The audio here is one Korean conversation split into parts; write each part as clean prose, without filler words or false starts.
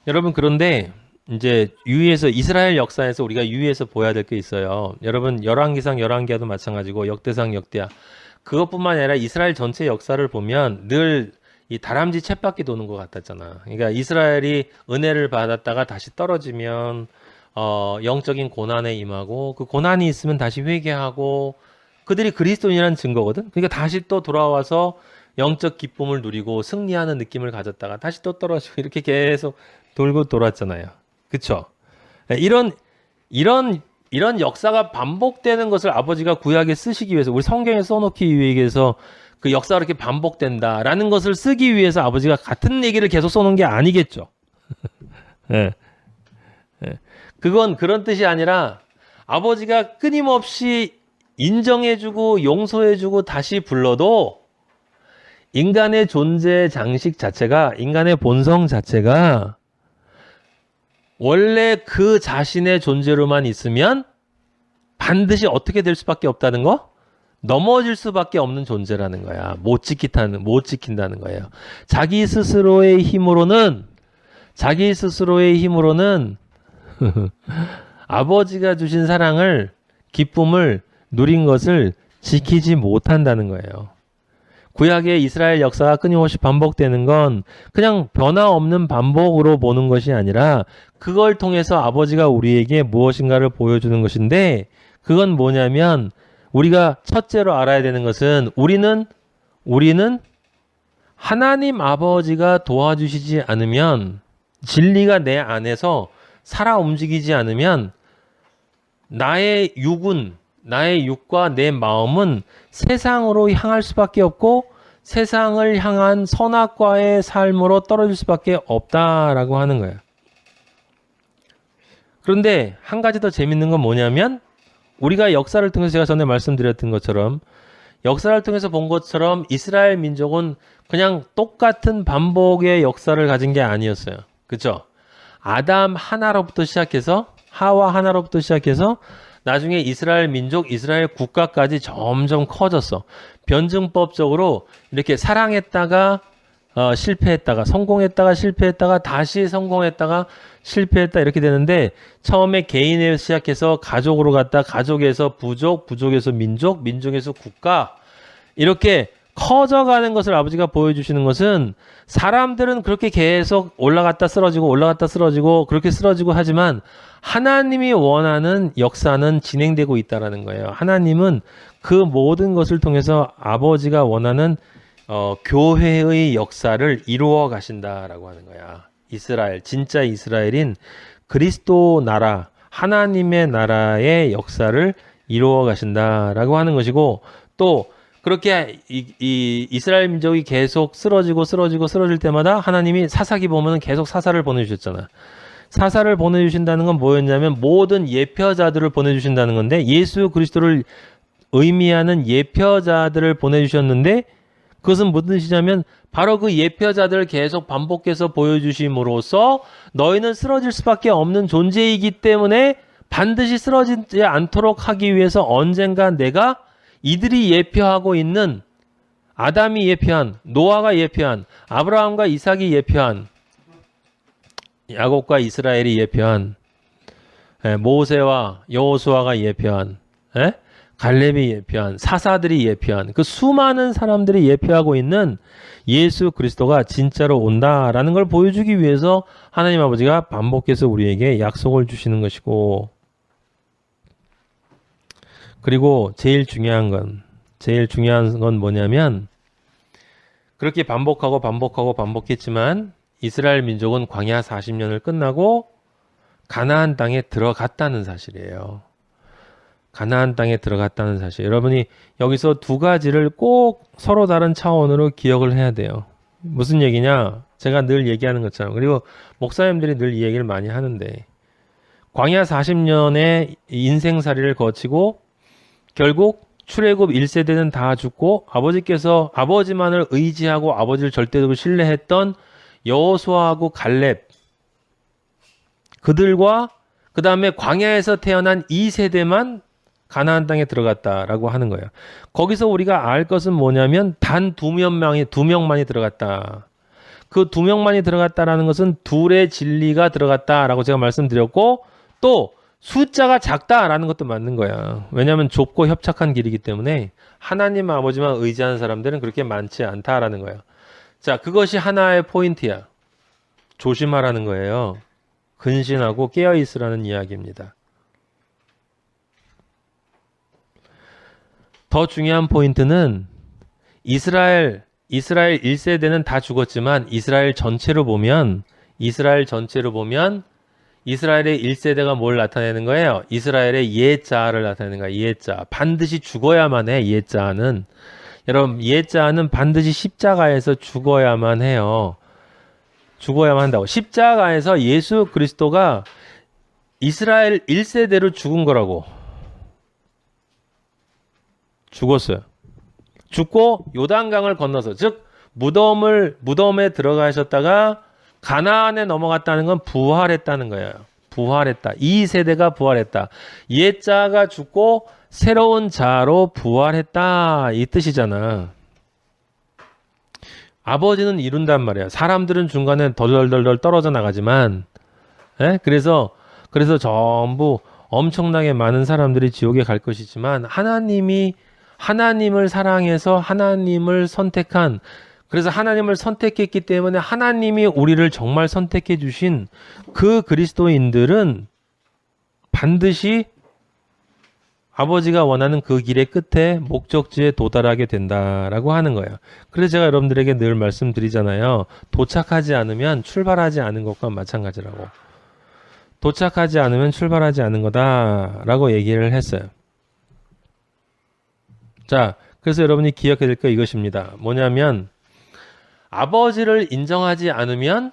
여러분 그런데 이제 유의해서 이스라엘 역사에서 우리가 유의해서 보아야 될 게 있어요. 여러분 열왕기상 열왕기하도 마찬가지고 역대상 역대하 그것뿐만 아니라 이스라엘 전체 역사를 보면 늘 이 다람쥐 쳇바퀴 도는 것 같았잖아. 그러니까 이스라엘이 은혜를 받았다가 다시 떨어지면 영적인 고난에 임하고 그 고난이 있으면 다시 회개하고 그들이 그리스도인이라는 증거거든. 그러니까 다시 또 돌아와서 영적 기쁨을 누리고 승리하는 느낌을 가졌다가 다시 또 떨어지고 이렇게 계속 돌고 돌았잖아요. 그쵸? 이런 역사가 반복되는 것을 아버지가 구약에 쓰시기 위해서, 우리 성경에 써놓기 위해서 그 역사가 이렇게 반복된다라는 것을 쓰기 위해서 아버지가 같은 얘기를 계속 써놓은 게 아니겠죠. 예, 예. 그건 그런 뜻이 아니라 아버지가 끊임없이 인정해주고 용서해주고 다시 불러도 인간의 존재 장식 자체가, 인간의 본성 자체가 원래 그 자신의 존재로만 있으면 반드시 어떻게 될 수밖에 없다는 거? 넘어질 수밖에 없는 존재라는 거야. 못 지킨다는 거예요. 자기 스스로의 힘으로는 아버지가 주신 사랑을, 기쁨을 누린 것을 지키지 못한다는 거예요. 구약의 이스라엘 역사가 끊임없이 반복되는 건 그냥 변화 없는 반복으로 보는 것이 아니라 그걸 통해서 아버지가 우리에게 무엇인가를 보여주는 것인데, 그건 뭐냐면 우리가 첫째로 알아야 되는 것은 우리는 하나님 아버지가 도와주시지 않으면, 진리가 내 안에서 살아 움직이지 않으면 나의 육과 내 마음은 세상으로 향할 수밖에 없고 세상을 향한 선악과의 삶으로 떨어질 수밖에 없다라고 하는 거예요. 그런데 한 가지 더 재밌는 건 뭐냐면, 우리가 역사를 통해서 제가 전에 말씀드렸던 것처럼, 역사를 통해서 본 것처럼 이스라엘 민족은 그냥 똑같은 반복의 역사를 가진 게 아니었어요. 그렇죠? 아담 하나로부터 시작해서, 하와 하나로부터 시작해서 나중에 이스라엘 민족, 이스라엘 국가까지 점점 커졌어. 변증법적으로 이렇게 사랑했다가 실패했다가, 성공했다가 실패했다가, 다시 성공했다가 실패했다, 이렇게 되는데, 처음에 개인에서 시작해서 가족으로 갔다, 가족에서 부족, 부족에서 민족, 민족에서 국가, 이렇게 커져가는 것을 아버지가 보여주시는 것은, 사람들은 그렇게 계속 올라갔다 쓰러지고 그렇게 쓰러지고 하지만 하나님이 원하는 역사는 진행되고 있다라는 거예요. 하나님은 그 모든 것을 통해서 아버지가 원하는 교회의 역사를 이루어 가신다라고 하는 거야. 이스라엘, 진짜 이스라엘인 그리스도 나라, 하나님의 나라의 역사를 이루어 가신다라고 하는 것이고, 또 그렇게 이 이스라엘 민족이 계속 쓰러질 때마다 하나님이 사사기 보면은 계속 사사를 보내주셨잖아. 사사를 보내주신다는 건 뭐였냐면 모든 예표자들을 보내주신다는 건데, 예수 그리스도를 의미하는 예표자들을 보내주셨는데, 그것은 무슨 뜻이냐면 바로 그 예표자들을 계속 반복해서 보여주심으로써 너희는 쓰러질 수밖에 없는 존재이기 때문에 반드시 쓰러지지 않도록 하기 위해서 언젠가 내가 이들이 예표하고 있는, 아담이 예표한, 노아가 예표한, 아브라함과 이삭이 예표한, 야곱과 이스라엘이 예표한, 모세와 여호수아가 예표한, 갈렙이 예표한, 사사들이 예표한, 그 수많은 사람들이 예표하고 있는 예수 그리스도가 진짜로 온다라는 걸 보여주기 위해서 하나님 아버지가 반복해서 우리에게 약속을 주시는 것이고, 그리고 제일 중요한 건 뭐냐면, 그렇게 반복했지만 이스라엘 민족은 광야 40년을 끝나고 가나안 땅에 들어갔다는 사실이에요. 가나안 땅에 들어갔다는 사실. 여러분이 여기서 두 가지를 꼭 서로 다른 차원으로 기억을 해야 돼요. 무슨 얘기냐? 제가 늘 얘기하는 것처럼, 그리고 목사님들이 늘 이 얘기를 많이 하는데, 광야 40년의 인생살이를 거치고 결국 출애굽 1세대는 다 죽고 아버지께서 아버지만을 의지하고 아버지를 절대적으로 신뢰했던 여호수아하고 갈렙, 그들과 그 다음에 광야에서 태어난 2세대만 가나안 땅에 들어갔다라고 하는 거예요. 거기서 우리가 알 것은 뭐냐면 단 두 명만이 들어갔다. 그 두 명만이 들어갔다라는 것은 둘의 진리가 들어갔다라고 제가 말씀드렸고, 또 숫자가 작다라는 것도 맞는 거야. 왜냐하면 좁고 협착한 길이기 때문에 하나님 아버지만 의지하는 사람들은 그렇게 많지 않다라는 거야. 자, 그것이 하나의 포인트야. 조심하라는 거예요. 근신하고 깨어있으라는 이야기입니다. 더 중요한 포인트는 이스라엘 1세대는 다 죽었지만 이스라엘 전체로 보면 이스라엘의 1세대가 뭘 나타내는 거예요? 이스라엘의 옛자를 나타내는 거야. 옛자. 반드시 죽어야만 해. 옛자는. 여러분, 옛자는 반드시 십자가에서 죽어야만 해요. 죽어야만 한다고. 십자가에서 예수 그리스도가 이스라엘 1세대로 죽은 거라고. 죽었어요. 죽고 요단강을 건너서, 즉 무덤에 들어가셨다가 가나안에 넘어갔다는 건 부활했다는 거예요. 부활했다. 이 세대가 부활했다. 옛자가 죽고 새로운 자로 부활했다. 이 뜻이잖아. 아버지는 이룬단 말이야. 사람들은 중간에 덜덜덜 떨어져 나가지만, 그래서 전부 엄청나게 많은 사람들이 지옥에 갈 것이지만 하나님을 사랑해서 하나님을 선택한, 그래서 하나님을 선택했기 때문에 하나님이 우리를 정말 선택해 주신 그 그리스도인들은 반드시 아버지가 원하는 그 길의 끝에 목적지에 도달하게 된다라고 하는 거예요. 그래서 제가 여러분들에게 늘 말씀드리잖아요. 도착하지 않으면 출발하지 않은 것과 마찬가지라고. 도착하지 않으면 출발하지 않은 거다라고 얘기를 했어요. 자, 그래서 여러분이 기억해야 될 거 이것입니다. 뭐냐면 아버지를 인정하지 않으면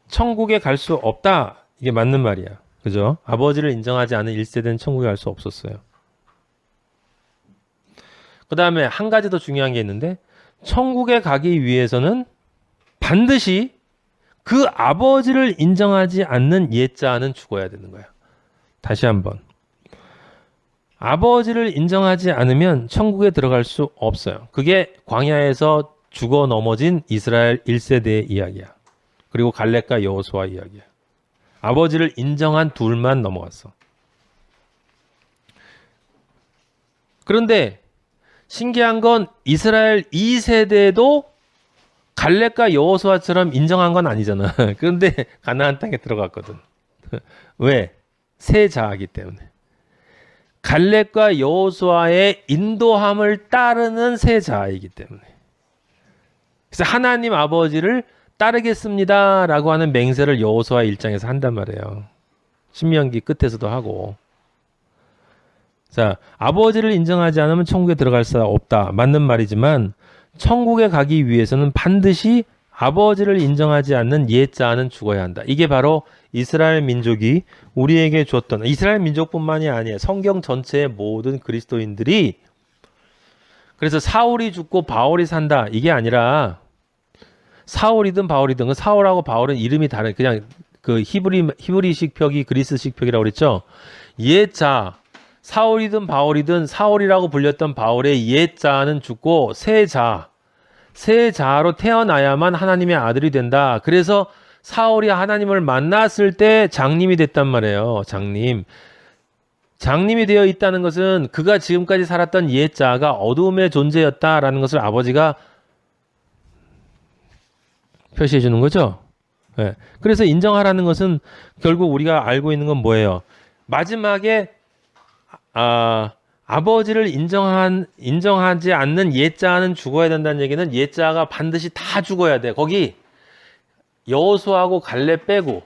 천국에 갈 수 없다. 이게 맞는 말이야. 그죠? 아버지를 인정하지 않은 1세대는 천국에 갈 수 없었어요. 그 다음에 한 가지 더 중요한 게 있는데, 천국에 가기 위해서는 반드시 그 아버지를 인정하지 않는 옛자는 죽어야 되는 거야. 다시 한번. 아버지를 인정하지 않으면 천국에 들어갈 수 없어요. 그게 광야에서 죽어 넘어진 이스라엘 1세대의 이야기야. 그리고 갈렙과 여호수아 이야기야. 아버지를 인정한 둘만 넘어갔어. 그런데 신기한 건 이스라엘 2세대도 갈렙과 여호수아처럼 인정한 건 아니잖아. 그런데 가나안 땅에 들어갔거든. 왜? 새 자이기 때문에. 갈렙과 여호수아의 인도함을 따르는 새 자이기 때문에. 그래서 하나님 아버지를 따르겠습니다라고 하는 맹세를 여호수아 1장에서 한단 말이에요. 신명기 끝에서도 하고. 자, 아버지를 인정하지 않으면 천국에 들어갈 수 없다. 맞는 말이지만 천국에 가기 위해서는 반드시 아버지를 인정하지 않는 옛자는 죽어야 한다. 이게 바로 이스라엘 민족이 우리에게 줬던, 이스라엘 민족뿐만이 아니에요. 성경 전체의 모든 그리스도인들이, 그래서 사울이 죽고 바울이 산다. 이게 아니라 사울이든 바울이든, 그 사울하고 바울은 이름이 다른, 그냥 그 히브리식 표기, 그리스식 표기라고 그랬죠. 옛자, 사울이든 바울이든 사울이라고 불렸던 바울의 옛자는 죽고 새 자로 태어나야만 하나님의 아들이 된다. 그래서 사울이 하나님을 만났을 때 장님이 됐단 말이에요. 장님이 되어 있다는 것은 그가 지금까지 살았던 옛자가 어두움의 존재였다라는 것을 아버지가 표시해 주는 거죠. 네. 그래서 인정하라는 것은 결국 우리가 알고 있는 건 뭐예요? 마지막에 아버지를 인정하지 않는 옛자는 죽어야 된다는 얘기는 옛자가 반드시 다 죽어야 돼. 거기 여호수아하고 갈렙 빼고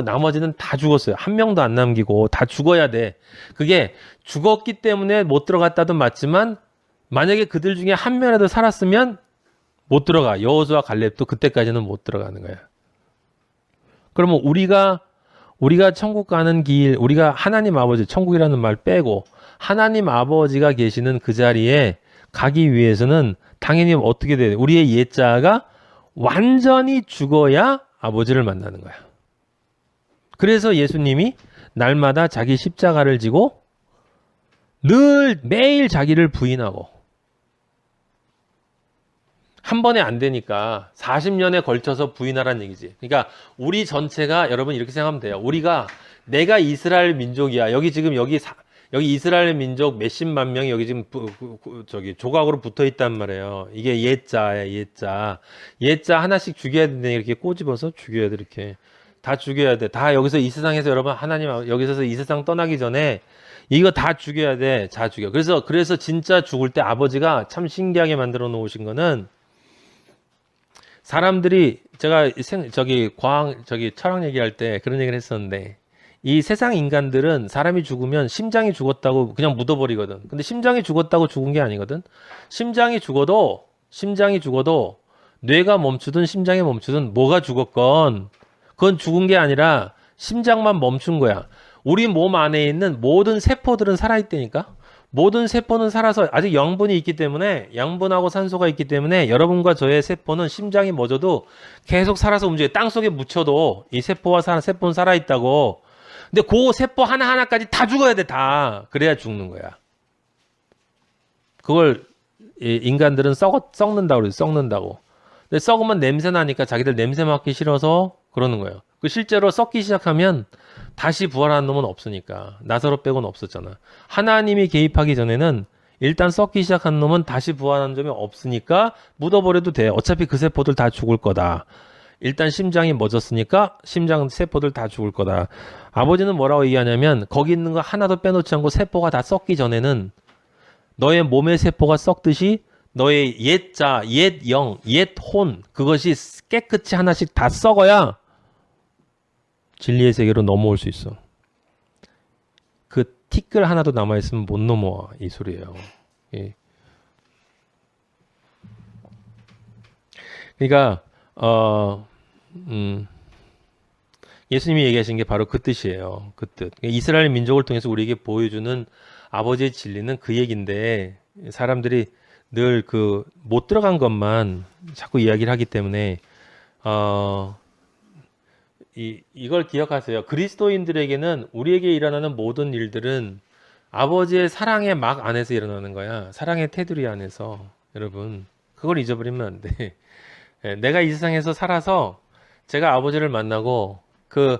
나머지는 다 죽었어요. 한 명도 안 남기고 다 죽어야 돼. 그게 죽었기 때문에 못 들어갔다도 맞지만 만약에 그들 중에 한 명이라도 살았으면 못 들어가. 여호수아 갈렙도 그때까지는 못 들어가는 거야. 그러면 우리가 천국 가는 길, 우리가 하나님 아버지, 천국이라는 말 빼고 하나님 아버지가 계시는 그 자리에 가기 위해서는 당연히 어떻게 돼요? 우리의 옛자가 완전히 죽어야 아버지를 만나는 거야. 그래서 예수님이 날마다 자기 십자가를 지고 매일 자기를 부인하고, 한 번에 안 되니까 40년에 걸쳐서 부인하라는 얘기지. 그러니까 우리 전체가 여러분 이렇게 생각하면 돼요. 내가 이스라엘 민족이야. 여기 지금 여기 이스라엘 민족 몇십만 명이 여기 지금 저기 조각으로 붙어 있단 말이에요. 이게 옛자야, 옛자. 옛자 하나씩 죽여야 된다. 이렇게 꼬집어서 죽여야 돼. 이렇게 다 죽여야 돼. 다 여기서 이 세상에서 여러분 하나님 여기서 이 세상 떠나기 전에 이거 다 죽여야 돼. 다 죽여. 그래서 진짜 죽을 때 아버지가 참 신기하게 만들어 놓으신 거는 사람들이 제가 저기 철학 얘기할 때 그런 얘기를 했었는데 이 세상 인간들은 사람이 죽으면 심장이 죽었다고 그냥 묻어버리거든. 근데 심장이 죽었다고 죽은 게 아니거든. 심장이 죽어도 뇌가 멈추든 심장이 멈추든 뭐가 죽었건 그건 죽은 게 아니라 심장만 멈춘 거야. 우리 몸 안에 있는 모든 세포들은 살아있다니까. 모든 세포는 살아서 아직 양분이 있기 때문에 양분하고 산소가 있기 때문에 여러분과 저의 세포는 심장이 멎어도 계속 살아서 움직여요. 땅속에 묻혀도 이 세포는 살아있다고. 근데 그 세포 하나하나까지 다 죽어야 돼, 다. 그래야 죽는 거야. 그걸 인간들은 썩는다고 그래요. 썩는다고. 근데 썩으면 냄새 나니까 자기들 냄새 맡기 싫어서 그러는 거예요. 그 실제로 썩기 시작하면 다시 부활하는 놈은 없으니까. 나사로 빼고는 없었잖아. 하나님이 개입하기 전에는 일단 썩기 시작한 놈은 다시 부활하는 점이 없으니까 묻어버려도 돼. 어차피 그 세포들 다 죽을 거다. 일단 심장이 멎었으니까 심장 세포들 다 죽을 거다. 아버지는 뭐라고 얘기하냐면 거기 있는 거 하나도 빼놓지 않고 세포가 다 썩기 전에는 너의 몸의 세포가 썩듯이 너의 옛자, 옛 영, 옛 혼 그것이 깨끗이 하나씩 다 썩어야 진리의 세계로 넘어올 수 있어. 그 티끌 하나도 남아있으면 못 넘어와. 이 소리예요. 예. 그러니까 예수님이 얘기하신 게 바로 그 뜻이에요. 그 뜻. 이스라엘 민족을 통해서 우리에게 보여주는 아버지의 진리는 그 얘기인데 사람들이 늘 못 들어간 것만 자꾸 이야기를 하기 때문에 이걸 기억하세요. 그리스도인들에게는 우리에게 일어나는 모든 일들은 아버지의 사랑의 막 안에서 일어나는 거야. 사랑의 테두리 안에서. 여러분, 그걸 잊어버리면 안 돼. 내가 이 세상에서 살아서 제가 아버지를 만나고 그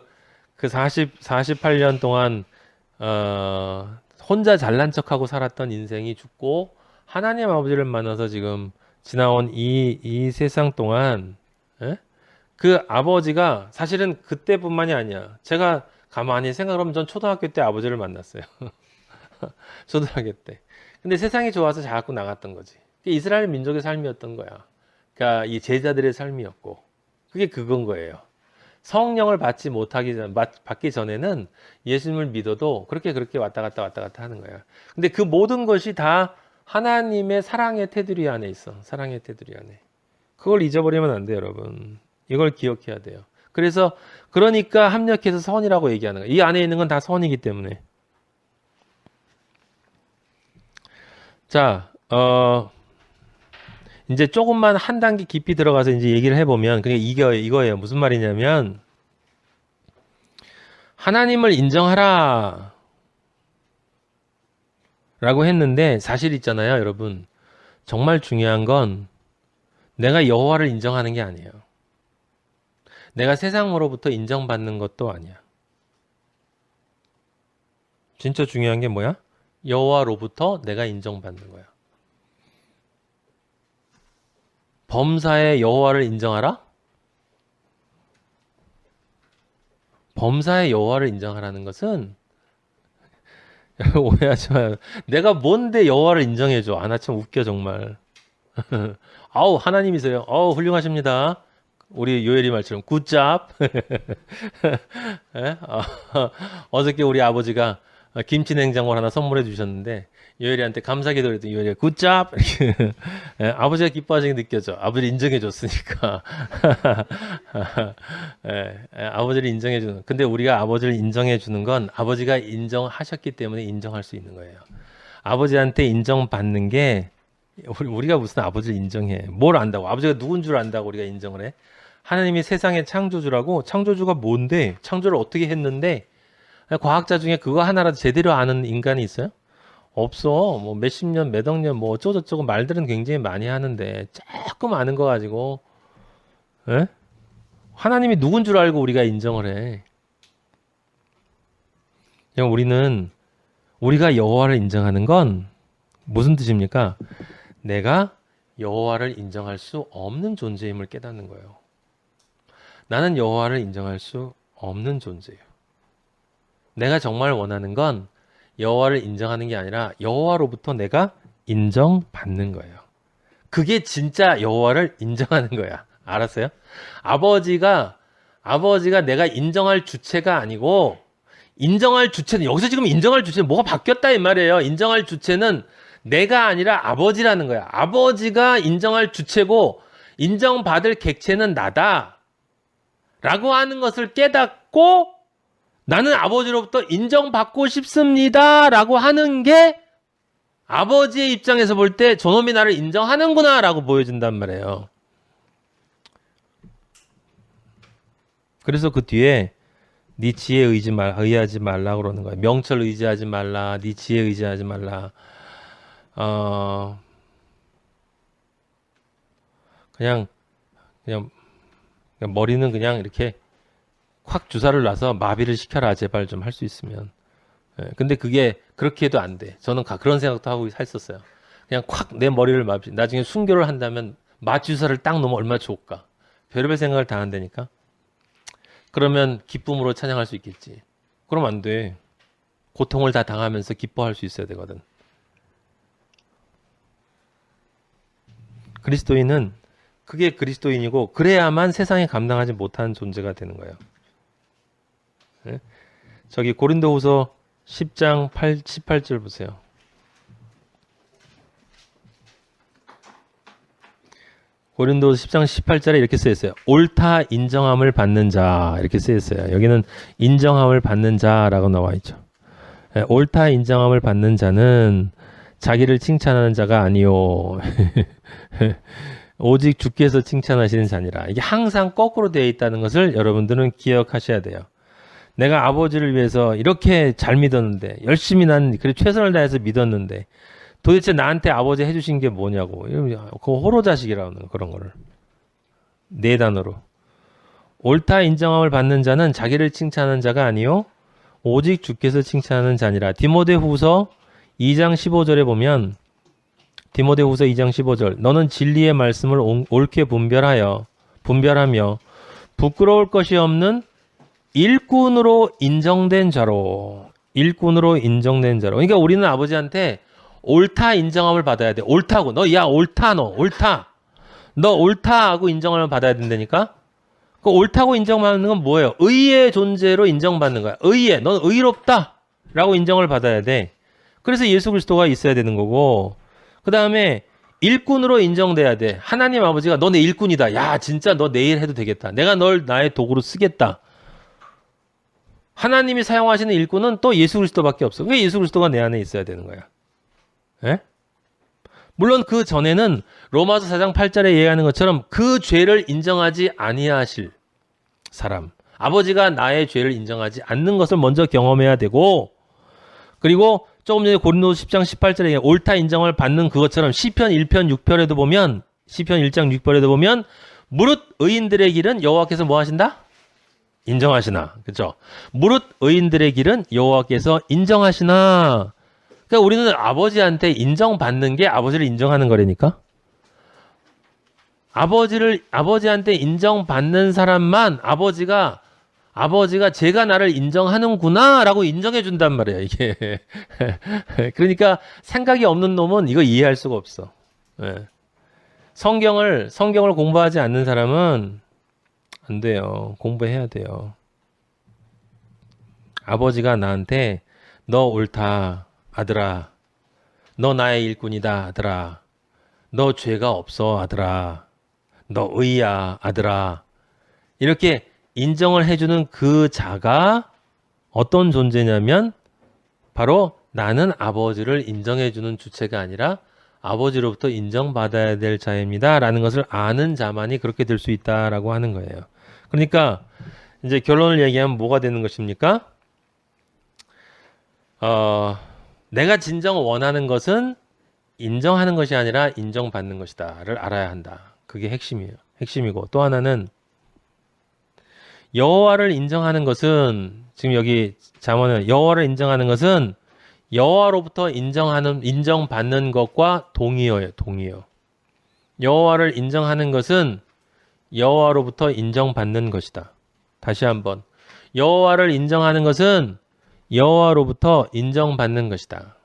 48년 동안 혼자 잘난 척하고 살았던 인생이 죽고 하나님 아버지를 만나서 지금 지나온 이 세상 동안 그 아버지가 사실은 그때뿐만이 아니야. 제가 가만히 생각하면 전 초등학교 때 아버지를 만났어요. 초등학교 때. 근데 세상이 좋아서 자꾸 나갔던 거지. 그게 이스라엘 민족의 삶이었던 거야. 그러니까 이 제자들의 삶이었고. 그게 그건 거예요. 성령을 받기 전에는 예수님을 믿어도 그렇게 왔다 갔다 하는 거야. 근데 그 모든 것이 다 하나님의 사랑의 테두리 안에 있어. 사랑의 테두리 안에. 그걸 잊어버리면 안 돼요, 여러분. 이걸 기억해야 돼요. 그러니까 합력해서 선이라고 얘기하는 거예요. 이 안에 있는 건 다 선이기 때문에. 자, 이제 조금만 한 단계 깊이 들어가서 이제 얘기를 해보면, 그게 이거예요. 무슨 말이냐면, 하나님을 인정하라. 라고 했는데, 사실 있잖아요, 여러분. 정말 중요한 건, 내가 여호와를 인정하는 게 아니에요. 내가 세상으로부터 인정받는 것도 아니야. 진짜 중요한 게 뭐야? 여호와로부터 내가 인정받는 거야. 범사의 여호와를 인정하라? 범사의 여호와를 인정하라는 것은 오해하지 마요. 내가 뭔데 여호와를 인정해줘? 나 참 웃겨 정말. 아우 하나님이세요. 훌륭하십니다. 우리 요엘이 말처럼 굿잡. 어저께 우리 아버지가 김치 냉장고를 하나 선물해 주셨는데 요엘이한테 감사기도 그랬더니 요엘이가 굿잡. 아버지가 기뻐하시는 게 느껴져. 아버지를 인정해 줬으니까. 아버지를 인정해 주는. 근데 우리가 아버지를 인정해 주는 건 아버지가 인정하셨기 때문에 인정할 수 있는 거예요. 아버지한테 인정받는 게 우리가 무슨 아버지를 인정해. 뭘 안다고. 아버지가 누군 줄 안다고 우리가 인정을 해. 하나님이 세상의 창조주라고. 창조주가 뭔데? 창조를 어떻게 했는데? 과학자 중에 그거 하나라도 제대로 아는 인간이 있어요? 없어. 뭐 몇십 년, 몇억 년, 뭐 어쩌고저쩌고 말들은 굉장히 많이 하는데 조금 아는 거 가지고, 에? 하나님이 누군 줄 알고 우리가 인정을 해. 그냥 우리가 여호와를 인정하는 건 무슨 뜻입니까? 내가 여호와를 인정할 수 없는 존재임을 깨닫는 거예요. 나는 여호와를 인정할 수 없는 존재예요. 내가 정말 원하는 건 여호와를 인정하는 게 아니라 여호와로부터 내가 인정받는 거예요. 그게 진짜 여호와를 인정하는 거야. 알았어요? 아버지가 내가 인정할 주체가 아니고, 인정할 주체는, 여기서 지금 인정할 주체는 뭐가 바뀌었다 이 말이에요. 인정할 주체는 내가 아니라 아버지라는 거야. 아버지가 인정할 주체고 인정받을 객체는 나다 라고 하는 것을 깨닫고, 나는 아버지로부터 인정받고 싶습니다 라고 하는 게 아버지의 입장에서 볼 때 저놈이 나를 인정하는구나 라고 보여준단 말이에요. 그래서 그 뒤에 네 지혜에 의하지 말라 그러는 거야. 명철 의지하지 말라. 네 지혜 의지하지 말라. 그냥 머리는 그냥 이렇게 확 주사를 놔서 마비를 시켜라 제발 좀 할 수 있으면. 근데 그게 그렇게 해도 안 돼. 저는 그런 생각도 하고 했었어요. 그냥 콱 내 머리를 마비. 나중에 순교를 한다면 마취주사를 딱 놓으면 얼마나 좋을까. 별의별 생각을 다 한다니까. 그러면 기쁨으로 찬양할 수 있겠지. 그럼 안 돼. 고통을 다 당하면서 기뻐할 수 있어야 되거든. 그리스도인은 그게 그리스도인이고, 그래야만 세상에 감당하지 못하는 존재가 되는 거예요. 네? 저기 고린도후서 10장 18절 보세요. 고린도서 10장 18절에 이렇게 쓰여있어요. 옳다 인정함을 받는 자, 이렇게 쓰여있어요. 여기는 인정함을 받는 자라고 나와 있죠. 네, 옳다 인정함을 받는 자는 자기를 칭찬하는 자가 아니요 오직 주께서 칭찬하시는 자니라. 이게 항상 거꾸로 되어 있다는 것을 여러분들은 기억하셔야 돼요. 내가 아버지를 위해서 이렇게 잘 믿었는데, 열심히 난 그래 최선을 다해서 믿었는데 도대체 나한테 아버지 해주신 게 뭐냐고. 그거 호로자식이라는 그런 거를 네 단어로. 옳다 인정함을 받는 자는 자기를 칭찬하는 자가 아니요 오직 주께서 칭찬하는 자니라. 디모데후서 2장 15절에 보면, 디모데후서 2장 15절, 너는 진리의 말씀을 옳게 분별하며 부끄러울 것이 없는 일꾼으로 인정된 자로. 그러니까 우리는 아버지한테 옳다 인정함을 받아야 돼. 옳다고. 너 옳다 하고 인정을 받아야 된다니까. 그 옳다고 인정받는 건 뭐예요? 의의 존재로 인정받는 거야. 넌 의롭다 라고 인정을 받아야 돼. 그래서 예수 그리스도가 있어야 되는 거고, 그 다음에 일꾼으로 인정돼야 돼. 하나님 아버지가 너 내 일꾼이다. 야, 진짜 너 내일 해도 되겠다. 내가 널 나의 도구로 쓰겠다. 하나님이 사용하시는 일꾼은 또 예수 그리스도밖에 없어. 그게 예수 그리스도가 내 안에 있어야 되는 거야. 예? 물론 그 전에는 로마서 4장 8절에 얘기하는 것처럼 그 죄를 인정하지 아니하실 사람, 아버지가 나의 죄를 인정하지 않는 것을 먼저 경험해야 되고, 그리고 조금 전에 고린도서 10장 18절에 옳다 인정을 받는 그것처럼 시편 1편 6편에도 보면, 시편 1장 6편에도 보면 무릇 의인들의 길은 여호와께서 뭐 하신다? 인정하시나. 그렇죠? 무릇 의인들의 길은 여호와께서 인정하시나. 그러니까 우리는 아버지한테 인정받는 게 아버지를 인정하는 거라니까. 아버지한테 인정받는 사람만 아버지가 제가 나를 인정하는구나 라고 인정해 준단 말이에요, 이게. 그러니까 생각이 없는 놈은 이거 이해할 수가 없어. 예. 성경을 공부하지 않는 사람은 안 돼요. 공부해야 돼요. 아버지가 나한테 너 옳다, 아들아. 너 나의 일꾼이다, 아들아. 너 죄가 없어, 아들아. 너 의야, 아들아. 이렇게 인정을 해주는 그 자가 어떤 존재냐면 바로 나는 아버지를 인정해주는 주체가 아니라 아버지로부터 인정받아야 될 자입니다 라는 것을 아는 자만이 그렇게 될 수 있다라고 하는 거예요. 그러니까 이제 결론을 얘기하면 뭐가 되는 것입니까? 내가 진정 원하는 것은 인정하는 것이 아니라 인정받는 것이다를 알아야 한다. 그게 핵심이에요. 핵심이고 또 하나는 여호와를 인정하는 것은 지금 여기 잠언은 여호와를 인정하는 것은 여호와로부터 인정받는 것과 동의어예요. 동의어. 여호와를 인정하는 것은 여호와로부터 인정받는 것이다. 다시 한번. 여호와를 인정하는 것은 여호와로부터 인정받는 것이다.